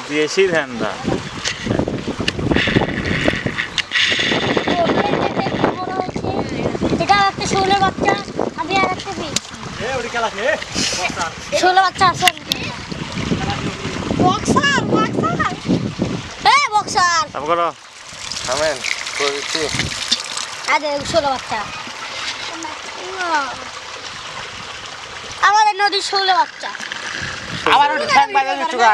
দেশি ধান্দা। এটা একটা শোলের বাচ্চা, আমি আর একটা পেয়েছি। শোলের বাচ্চা আছে। বক্সার বক্সার বক্সার তারপর করো থামেন করে দিচ্ছি। আরে শোলের বাচ্চা আমাদের নদীর শোলের বাচ্চা। আবার ওটা ঠ্যাং বাজা দিচ্ছ গা।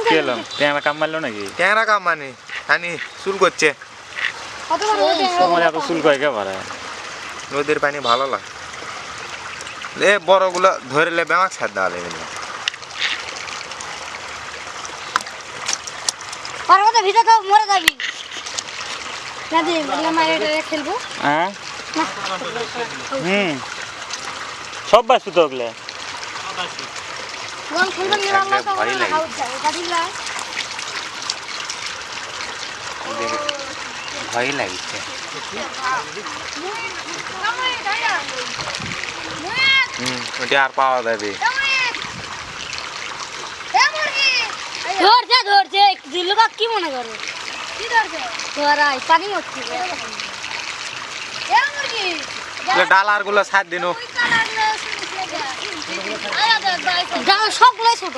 কি হলো ট্যাংরা কাম মারলো নাকি? ট্যাংরা কাম মানে হানি চুল করছে। তোমার এত চুল কয় কে পারে? নদীর পানি ভালো লাগে। এ বড়গুলো ধরলে বেমাক ছাড় দেওয়া লাগবে না। পার্বতের ভিতরে তো মরে যাবি না দি মায়ের খেলবো। হ্যাঁ সব বাসু তো ওগুলো গল খেলবেন না আল্লাহ তো ভয় লাগে। হাউস যাবে কাটিলা ভয় লাগছে। ওটা আর পাওয়া যাবে। ধরছে দিলবাগ কি মনে করো কি ধরছে ধরাই পানি হচ্ছে ডালার গুলো সাত দিন সবগুলো ছোট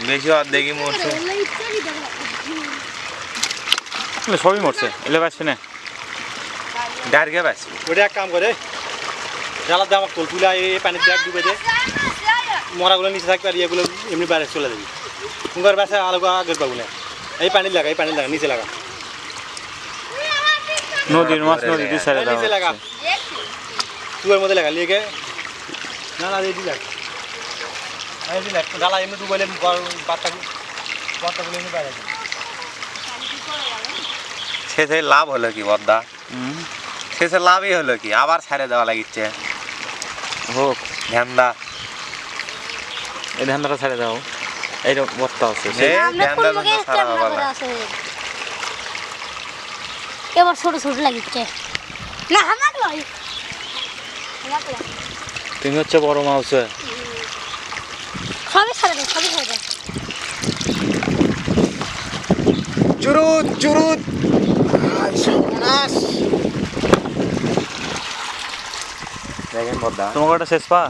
বেশি অর্ধেকই মরছে। সবই মরছে এলে বাসছে না ডারগে বাস ওটা এক কাম করে জালার দাম তোল তুলে এই পানির ব্যাগ ডুবে দে মরাগুলো নিচে থাকবে আর ইয়েগুলো এমনি বাইরে চলে যাবি তোমার বাসে আলো আগের পাবো না এই পানি লাগা নিচে লাগা নদীর মাছ নদীর দুই সাইডে নিচে লাগা তুয়ার মধ্যে লাগা লিয়ে না না এই দিলাম এই দিলাম জ্বালা এমনি ডুবাইলে বাচ্চাগুলো এমনি বাইরে শেষে লাভ হলো কি বদ্দা? শেষে লাভই হলো কি আবার ছাড়ে দেওয়া লাগিচ্ছে। হোক ধ্যানদা এই ধানটা ছেড়ে দাও এইরকম বর্তা আছে এবার ছোট ছোট লাগিচ্ছে না হামাক লয় তুমি হচ্ছে বড় মাছ সবই ছেড়ে দেয় সবই ছেড়ে দেয় চুরুত চুরুত দেখেন বদ্দা তোমাকে একটা শেষ পা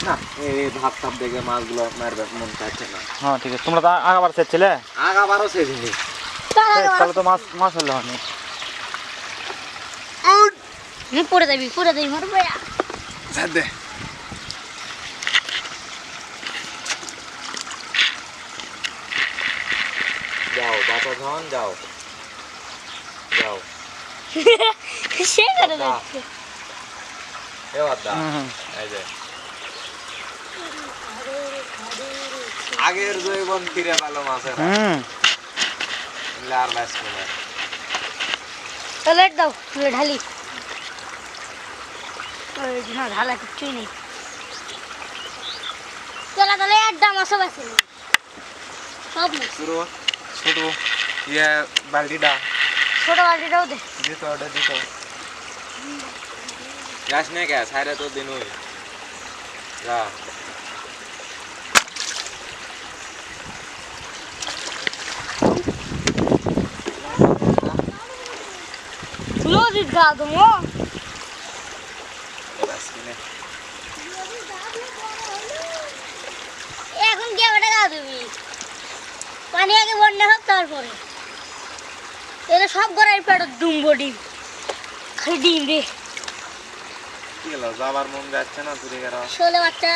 না এই ভাব টাপ দেখে মাছগুলো মারবে মন চাইছে না। হ্যাঁ ঠিক আছে তোমরা তো আগাবার চেয়েছিলে আগাবারও শেষ হয়নি। তাহলে তো মাছ মাছ হলে হয়নি পড়ে যাবি মারবে ছাড় দে যাও বাসা ধন যাও যাও সে করে যাচ্ছে এ বাদা এই যে আগের জৈবন ফিরে পেলো মাছের আর বাঁচবে না। প্লেট দাও ঢালি না ঢালা কিছুই নেই চলা তাহলে আড্ডা মাছও বাঁচে সব শুরু ছোট ইয়ে বালতিটা ছোট বালতিটাও দে দিত ওটা দিত যাস না কে সাইরে তো দিন ওই যা নদীর গা দেবো এখন কে ওটা গা দিবি পানি আগে বন্যা হোক তারপরে এটা সব গড়াই পেট ডুমবো ডিম খালি ডিম রে কি হলো যাবার মন যাচ্ছে না তুই শোলে বাচ্চা